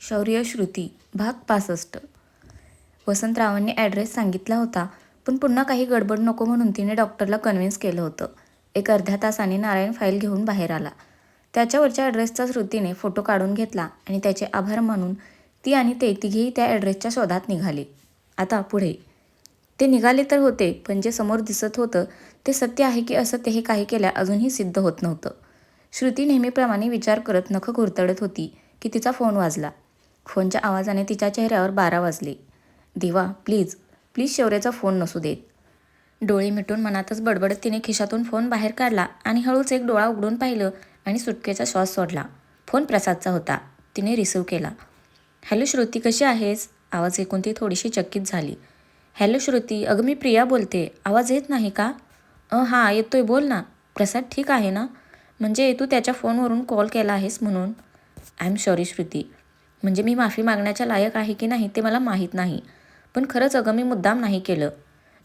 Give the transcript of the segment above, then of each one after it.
शौर्य श्रुती भाग 65. वसंतरावांनी ॲड्रेस सांगितला होता, पण पुन्हा काही गडबड नको म्हणून तिने डॉक्टरला कन्व्हिन्स केलं होतं. एक अर्ध्या तासाने नारायण फाईल घेऊन बाहेर आला. त्याच्यावरच्या ॲड्रेसचा श्रुतीने फोटो काढून घेतला आणि त्याचे आभार मानून ती आणि ते तिघेही त्या ॲड्रेसच्या शोधात निघाले. आता पुढे. ते निघाले तर होते, पण जे समोर दिसत होतं ते सत्य आहे की असत्य हे काही केल्या अजूनही सिद्ध होत नव्हतं. श्रुती नेहमीप्रमाणे विचार करत नखं घुरतडत होती की तिचा फोन वाजला. फोनच्या आवाजाने तिच्या चेहऱ्यावर 12 वाजले. देवा, प्लीज प्लीज शौर्याचा फोन नसू देत. डोळे मिटून मनातच बडबडत तिने खिशातून फोन बाहेर काढला आणि हळूच एक डोळा उघडून पाहिलं आणि सुटकेचा श्वास सोडला. फोन प्रसादचा होता. तिने रिसीव्ह केला. हॅलो श्रुती, कशी आहेस? आवाज ऐकून ती थोडीशी चकित झाली. हॅलो श्रुती, अगं मी प्रिया बोलते. आवाज येत नाही का? हां येतोय, बोल ना. प्रसाद ठीक आहे ना? म्हणजे तू त्याच्या फोनवरून कॉल केला आहेस म्हणून. I am sorry Shruti. म्हणजे मी माफी मागण्याच्या लायक आहे की नाही ते मला माहीत नाही, पण खरंच अगं मी मुद्दाम नाही केलं.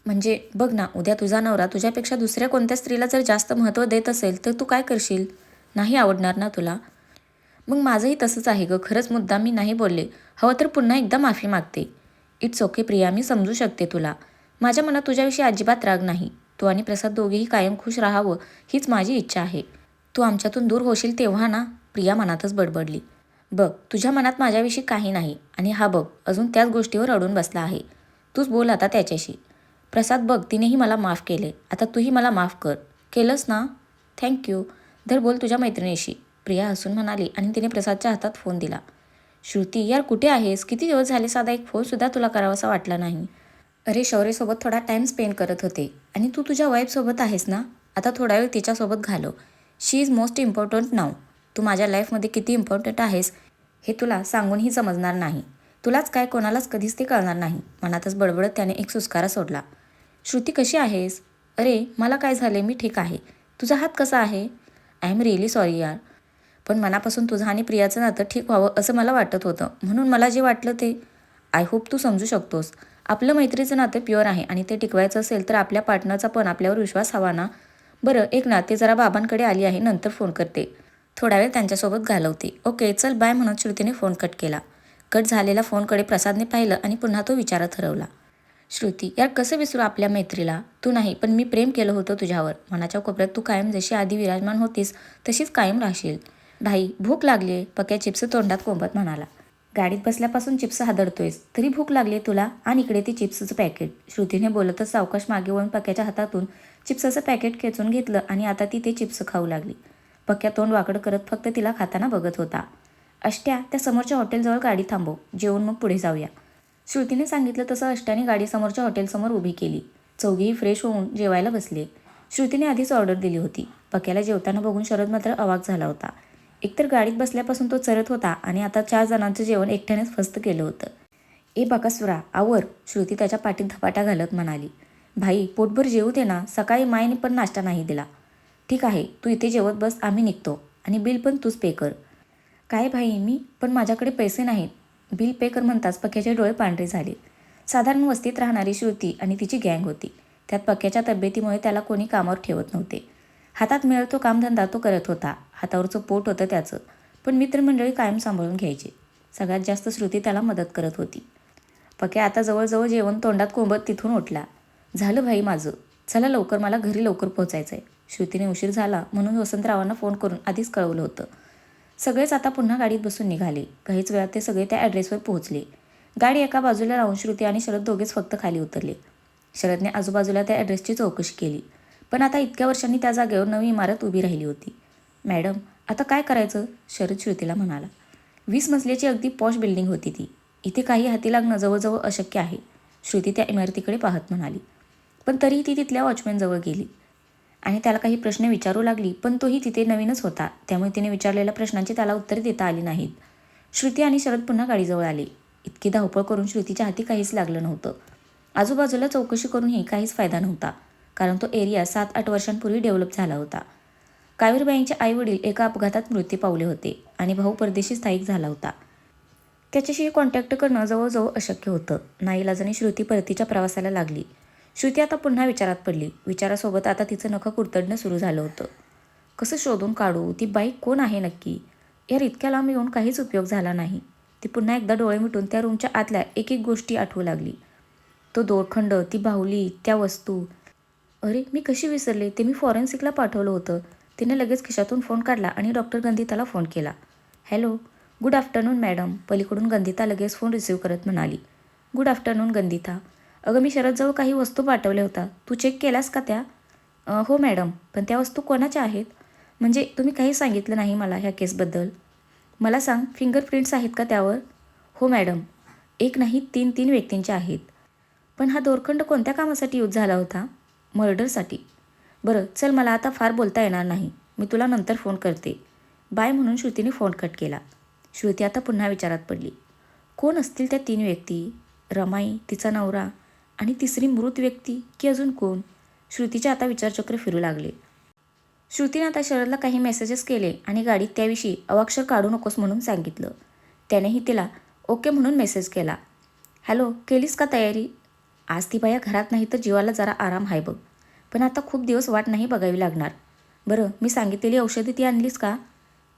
म्हणजे बघ ना, उद्या तुझा नवरा तुझ्यापेक्षा दुसऱ्या कोणत्या स्त्रीला जर जास्त महत्त्व देत असेल तर तू काय करशील? नाही आवडणार ना तुला? मग माझंही तसंच आहे गं. खरंच मुद्दाम मी नाही बोलले. हवं तर पुन्हा एकदा माफी मागते. इट्स ओके प्रिया, मी समजू शकते तुला. माझ्या मनात तुझ्याविषयी अजिबात राग नाही. तू आणि प्रसाद दोघेही कायम खुश राहावं हीच माझी इच्छा आहे. तू आमच्यातून दूर होशील तेव्हा ना? प्रिया मनातच बडबडली. बघ, तुझ्या मनात माझ्याविषयी काही नाही आणि हा बघ अजून त्याच गोष्टीवर अडून बसला आहे. तूच बोल आता त्याच्याशी. प्रसाद बघ, तिनेही मला माफ केले. आता तूही मला माफ कर. केलंस ना? थँक्यू. धर बोल तुझ्या मैत्रिणीशी, प्रिया हसून म्हणाली आणि तिने प्रसादच्या हातात फोन दिला. श्रुती यार, कुठे आहेस? किती दिवस झाले साधा एक फोनसुद्धा तुला करावासा वाटला नाही. अरे शौर्यसोबत थोडा टाईम स्पेंड करत होते. आणि तू तुझ्या वाईफसोबत आहेस ना? आता थोडा वेळ तिच्यासोबत घालव. शी इज मोस्ट इम्पॉर्टंट नाऊ. तू माझ्या लाईफमध्ये किती इम्पॉर्टंट आहेस हे तुला सांगूनही समजणार नाही. तुलाच काय, कोणालाच कधीच ते कळणार नाही. मनातच बडबडत त्याने एक सुस्कारा सोडला. श्रुती कशी आहेस? अरे मला काय झाले, मी ठीक आहे. तुझा हात कसा आहे? आय एम रिअली सॉरी यार. पण मनापासून तुझं आणि प्रियाचं नातं ठीक व्हावं असं मला वाटत होतं, म्हणून मला जे वाटलं ते. आय होप तू समजू शकतोस. आपलं मैत्रीचं नातं प्युअर आहे आणि ते टिकवायचं असेल तर आपल्या पार्टनरचा पण आपल्यावर विश्वास हवा ना. बरं एक ना, ते जरा बाबांकडे आली आहे, नंतर फोन करते. थोडा वेळ त्यांच्यासोबत घालवते. ओके चल बाय म्हणत श्रुतीने फोन कट केला. कट झालेल्या फोनकडे प्रसादने पाहिलं आणि पुन्हा तो विचारात हरवला. श्रुती यार, कसं विसरू आपल्या मैत्रीला? तू नाही पण मी प्रेम केलं होतं तुझ्यावर. मनाच्या कोपऱ्यात तू कायम जशी आधी विराजमान होतीस तशीच कायम राहशील. भाई भूक लागली. पक्या चिप्स तोंडात कोंबत म्हणाला. गाडीत बसल्यापासून चिप्स हादरतोयस, तरी भूक लागली तुला? आणि इकडे ती चिप्सचं पॅकेट. श्रुतीने बोलतच सावकाश मागे वळून पक्याच्या हातातून चिप्सचं पॅकेट खेचून घेतलं आणि आता ती ते चिप्स खाऊ लागली. पक्या तोंड वाकड करत फक्त तिला खाताना बघत होता. अष्ट्या, त्या समोरच्या हॉटेलजवळ गाडी थांबव, जेवून मग पुढे जाऊया. श्रुतीने सांगितलं तसं अष्ट्याने गाडी समोरच्या हॉटेलसमोर उभी केली. चौघेही फ्रेश होऊन जेवायला बसले. श्रुतीने आधीच ऑर्डर दिली होती. पक्याला जेवताना बघून शरद मात्र अवाक झाला होता. एकतर गाडीत बसल्यापासून तो चरत होता आणि आता 4 जणांचं जेवण एकट्यानेच फस्त केलं होतं. ए बकासुरा आवर, श्रुती त्याच्या पाठीत धपाटा घालत म्हणाली. भाई पोटभर जेवू दे ना, सकाळी मायने पण नाश्ता नाही दिला. ठीक आहे, तू इथे जेवत बस, आम्ही निघतो. आणि बिल पण तूच पे कर. काय भाई, मी पण माझ्याकडे पैसे नाहीत. बिल पे कर म्हणताच पक्याचे डोळे पांढरे झाले. साधारण वस्तीत राहणारी श्रुती आणि तिची गँग होती. त्यात पक्याच्या तब्येतीमुळे त्याला कोणी कामावर ठेवत नव्हते. हातात मिळत तो कामधंदा तो करत होता. हातावरचं पोट होतं त्याचं, पण मित्रमंडळी कायम सांभाळून घ्यायचे. सगळ्यात जास्त श्रुती त्याला मदत करत होती. पक्या आता जवळजवळ जेवण तोंडात कोंबत तिथून उठला. झालं भाई माझं, चला लवकर, मला घरी लवकर पोहोचायचं आहे. श्रुतीने उशीर झाला म्हणून वसंतरावांना फोन करून आधीच कळवलं होतं. सगळेच आता पुन्हा गाडीत बसून निघाले. काहीच वेळात ते सगळे त्या ॲड्रेसवर पोहोचले. गाडी एका बाजूला लावून श्रुती आणि शरद दोघेच फक्त खाली उतरले. शरदने आजूबाजूला त्या ॲड्रेसची चौकशी केली, पण आता इतक्या वर्षांनी त्या जागेवर नवी इमारत उभी राहिली होती. मॅडम आता काय करायचं? शरद श्रुतीला म्हणाला. 20 मजल्याची अगदी पॉश बिल्डिंग होती ती. इथे काही हाती लागणं जवळजवळ अशक्य आहे. श्रुती त्या इमारतीकडे पाहत म्हणाली. पण तरीही ती तिथल्या वॉचमॅनजवळ गेली आणि त्याला काही प्रश्न विचारू लागली, पण तोही तिथे नवीनच होता, त्यामुळे तिने विचारलेल्या प्रश्नांची त्याला उत्तरे देता आली नाहीत. श्रुती आणि शरद पुन्हा गाडीजवळ आले. इतकी धावपळ करून श्रुतीच्या हाती काहीच लागलं नव्हतं. आजूबाजूला चौकशी करूनही काहीच फायदा नव्हता, कारण तो एरिया 7-8 वर्षांपूर्वी डेव्हलप झाला होता. कावेरीबाईंचे आईवडील एका अपघातात मृत्यू पावले होते आणि भाऊ परदेशी स्थायिक झाला होता. त्याच्याशी कॉन्टॅक्ट करणं जवळजवळ अशक्य होतं. नाईलाजाने श्रुती परतीच्या प्रवासाला लागली. श्रुती आता पुन्हा विचारात पडली. विचारासोबत आता तिचं नखं कुरतडणं सुरू झालं होतं. कसं शोधून काढू? ती बाई कोण आहे नक्की? यार, इतक्या लांब येऊन काहीच उपयोग झाला नाही. ती पुन्हा एकदा डोळे मिटून त्या रूमच्या आतल्या एक एक गोष्टी आठवू लागली. तो दोरखंड, ती बाहुली, त्या वस्तू. अरे मी कशी विसरले, ते मी फॉरेन्सिकला पाठवलं होतं. तिने लगेच खिशातून फोन काढला आणि डॉक्टर गंधिताला फोन केला. Hello, good afternoon madam. पलीकडून गंधिता लगेच फोन रिसीव्ह करत म्हणाली. Good afternoon Gandhita. अगं मी शरदजवळ काही वस्तू पाठवल्या होत्या, तू चेक केलास का त्या? हो मॅडम, पण त्या वस्तू कोणाच्या आहेत? म्हणजे तुम्ही काही सांगितलं नाही मला ह्या केसबद्दल. मला सांग, फिंगरप्रिंट्स आहेत का त्यावर? हो मॅडम, एक नाही 3 व्यक्तींचे आहेत. पण हा दोरखंड कोणत्या कामासाठी यूज झाला होता? मर्डरसाठी. बरं चल, मला आता फार बोलता येणार नाही, मी तुला नंतर फोन करते. बाय म्हणून श्रुतीने फोन कट केला. श्रुती आता पुन्हा विचारात पडली. कोण असतील त्या 3 व्यक्ती? रमाई, तिचा नवरा आणि तिसरी मृत व्यक्ती की अजून कोण? श्रुतीचे आता विचारचक्र फिरू लागले. श्रुतीने आता शरदला काही मेसेजेस केले आणि गाडीत त्याविषयी अवाक्षर काढू नकोस म्हणून सांगितलं. त्यानेही तिला ओके म्हणून मेसेज केला. हॅलो, केलीस का तयारी? आज ती बाया घरात नाही तर जीवाला जरा आराम आहे बघ. पण आता खूप दिवस वाट नाही बघावी लागणार. बरं, मी सांगितलेली औषधे ती आणलीस का?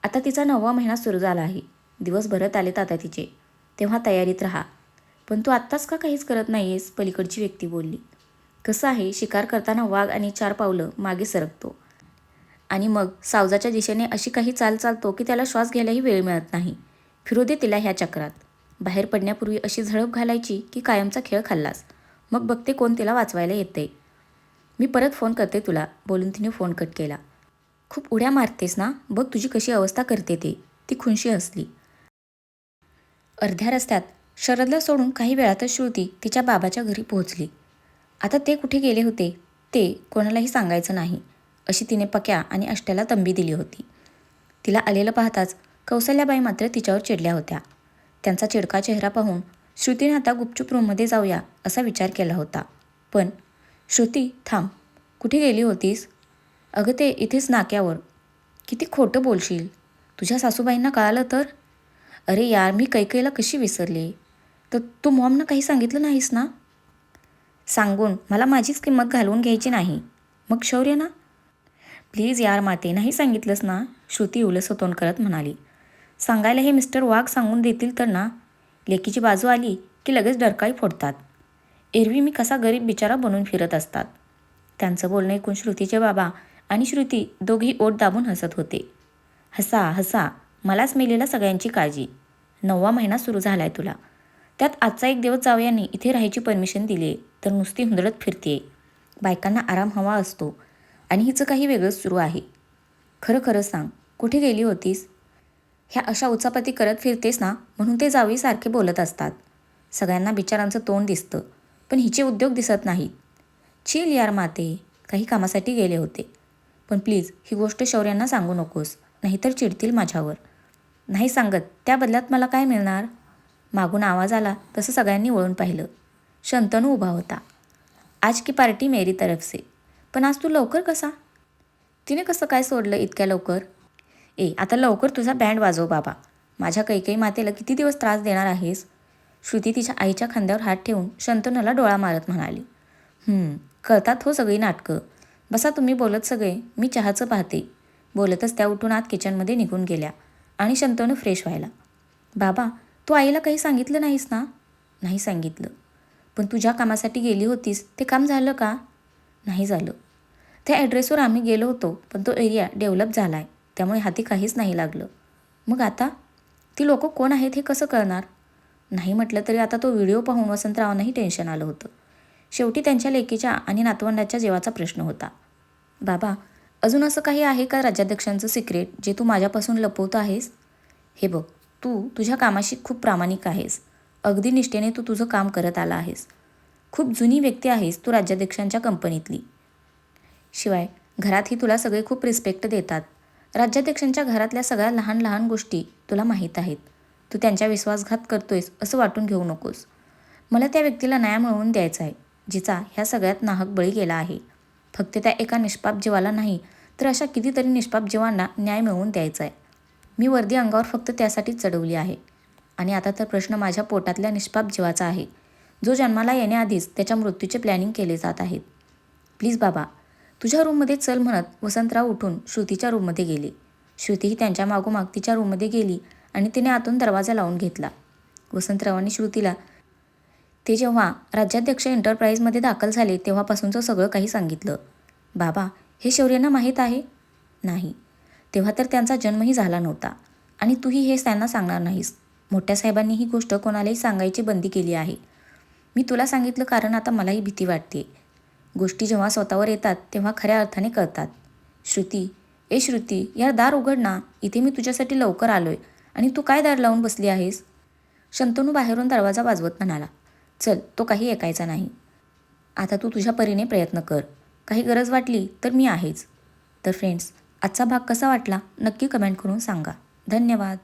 आता तिचा 9वा महिना सुरू झाला आहे. दिवस भरत आलेत आता तिचे. तेव्हा तयारीत राहा. पण तू आत्ताच का काहीच करत नाही आहेस? पलीकडची व्यक्ती बोलली. कसं आहे, शिकार करताना वाघ आणि 4 पावलं मागे सरकतो आणि मग सावजाच्या दिशेने अशी काही चाल चालतो की त्याला श्वास घ्यायलाही वेळ मिळत नाही. फिरू दे तिला ह्या चक्रात. बाहेर पडण्यापूर्वी अशी झडप घालायची की कायमचा खेळ खाल्लास. मग बघते कोण तिला वाचवायला येते. मी परत फोन करते तुला, बोलून तिने फोन कट केला. खूप उड्या मारतेस ना, बघ तुझी कशी अवस्था करते ते. ती खुनशी हसली. अर्ध्या रस्त्यात शरदला सोडून काही वेळातच श्रुती तिच्या बाबाच्या घरी पोहोचली. आता ते कुठे गेले होते ते कोणालाही सांगायचं नाही, अशी तिने पक्या आणि अष्ट्याला तंबी दिली होती. तिला आलेलं पाहताच कौसल्याबाई मात्र तिच्यावर चिडल्या होत्या. त्यांचा चिडका चेहरा पाहून श्रुतीने आता गुपचूप रूममध्ये जाऊया असा विचार केला होता. पण श्रुती थांब, कुठे गेली होतीस? अगं ते इथेच नाक्यावर. किती खोटं बोलशील, तुझ्या सासूबाईंना कळालं तर? अरे यार, मी कैकेयीला कशी विसरले. तर तू मॉमनं काही सांगितलं नाहीस ना? सांगून मला माझीच किंमत घालवून घ्यायची नाही, मग शौर्य ना? प्लीज यार माते, नाही सांगितलंस ना? श्रुती उलस तोंड करत म्हणाली. सांगायला हे मिस्टर वाघ सांगून देतील तर ना? लेकीची बाजू आली की लगेच डरकाळी फोडतात. एरवी मी कसा गरीब बिचारा बनून फिरत असतात. त्यांचं बोलणं ऐकून श्रुतीचे बाबा आणि श्रुती दोघेही ओठ दाबून हसत होते. हसा हसा, मलाच मेलेला सगळ्यांची काळजी. 9वा महिना सुरू झालाय तुला, त्यात आजचा एक दिवस जावयांनी इथे राहायची परमिशन दिली आहे तर नुसती हुंदडत फिरतेय. बायकांना आराम हवा असतो आणि हिचं काही वेगळंच सुरू आहे. खरं खरं सांग, कुठे गेली होतीस? ह्या अशा उचापती करत फिरतेस ना म्हणून ते जावई सारखे बोलत असतात. सगळ्यांना बिचारांचं तोंड दिसतं, पण हिचे उद्योग दिसत नाहीत. चिल यार माते, काही कामासाठी गेले होते. पण प्लीज ही गोष्ट शौर्यांना सांगू नकोस, नाहीतर चिडतील माझ्यावर. नाही सांगत, त्या बदल्यात मला काय मिळणार? मागून आवाज आला तसं सगळ्यांनी वळून पाहिलं. शंतनू उभा होता. आज की पार्टी मेरी तरफ से. पण आज तू लवकर कसा? तिने कसं काय सोडलं इतक्या लवकर? आता लवकर तुझा बँड वाजव बाबा. माझ्या कैकेयी मातेला किती दिवस त्रास देणार आहेस? श्रुती तिच्या आईच्या खांद्यावर हात ठेवून शंतनूला डोळा मारत म्हणाली. कळतात हो सगळी नाटकं. बसा तुम्ही बोलत सगळे, मी चहाचं पाहते. बोलतच त्या उठून आत किचनमध्ये निघून गेल्या आणि शंतनू फ्रेश व्हायला. बाबा, तू आईला काही सांगितलं नाहीस ना? नाही सांगितलं. पण तू ज्या कामासाठी गेली होतीस ते काम झालं का? नाही झालं. त्या ॲड्रेसवर आम्ही गेलो होतो, पण तो एरिया डेव्हलप झाला आहे, त्यामुळे हाती काहीच नाही लागलं. मग आता? ती लोकं कोण आहेत हे कसं कळणार? नाही म्हटलं तरी आता तो व्हिडिओ पाहून वसंतरावांनाही टेन्शन आलं होतं. शेवटी त्यांच्या लेकीच्या आणि नातवंडाच्या जीवाचा प्रश्न होता. बाबा, अजून असं काही आहे का राज्याध्यक्षांचं सिक्रेट जे तू माझ्यापासून लपवतो आहेस? हे बघ, तू तुझ्या कामाशी खूप प्रामाणिक आहेस. अगदी निष्ठेने तू तुझं काम करत आला आहेस. खूप जुनी व्यक्ती आहेस तू राज्याध्यक्षांच्या कंपनीतली. शिवाय घरातही तुला सगळे खूप रिस्पेक्ट देतात. राज्याध्यक्षांच्या घरातल्या सगळ्या लहान लहान गोष्टी तुला माहीत आहेत. तू त्यांच्या विश्वासघात करतोयस असं वाटून घेऊ नकोस. मला त्या व्यक्तीला न्याय मिळवून द्यायचा आहे, जिचा ह्या सगळ्यात नाहक बळी गेला आहे. फक्त त्या एका निष्पाप जीवाला नाही, तर अशा कितीतरी निष्पाप जीवांना न्याय मिळवून द्यायचा आहे. मी वर्दी अंगावर फक्त त्यासाठीच चढवली आहे. आणि आता तर प्रश्न माझ्या पोटातल्या निष्पाप जीवाचा आहे, जो जन्माला येण्याआधीच त्याच्या मृत्यूचे प्लॅनिंग केले जात आहेत. प्लीज बाबा, तुझ्या रूममध्ये चल म्हणत वसंतराव उठून श्रुतीच्या रूममध्ये गेले. श्रुतीही त्यांच्या मागोमाग तिच्या रूममध्ये गेली आणि तिने आतून दरवाजा लावून घेतला. वसंतरावांनी श्रुतीला ते जेव्हा राज्याध्यक्ष एंटरप्राइजमध्ये दाखल झाले तेव्हापासूनचं सगळं काही सांगितलं. बाबा, हे शौर्यांना माहीत आहे? नाही. तेव्हा तर त्यांचा जन्मही झाला नव्हता. आणि तूही हे त्यांना सांगणार नाहीस. मोठ्या साहेबांनी ही गोष्ट कोणालाही सांगायची बंदी केली आहे. मी तुला सांगितलं कारण आता मलाही भीती वाटते. गोष्टी जेव्हा स्वतःवर येतात तेव्हा खऱ्या अर्थाने कळतात. श्रुती, यार दार उघड ना. इथे मी तुझ्यासाठी लवकर आलोय आणि तू काय दार लावून बसली आहेस? शंतनू बाहेरून दरवाजा वाजवत म्हणाला. चल, तो काही ऐकायचा नाही. आता तू तुझ्या परीने प्रयत्न कर. काही गरज वाटली तर मी आहेच. तर फ्रेंड्स, आजचा भाग कसा वाटला नक्की कमेंट करून सांगा. धन्यवाद.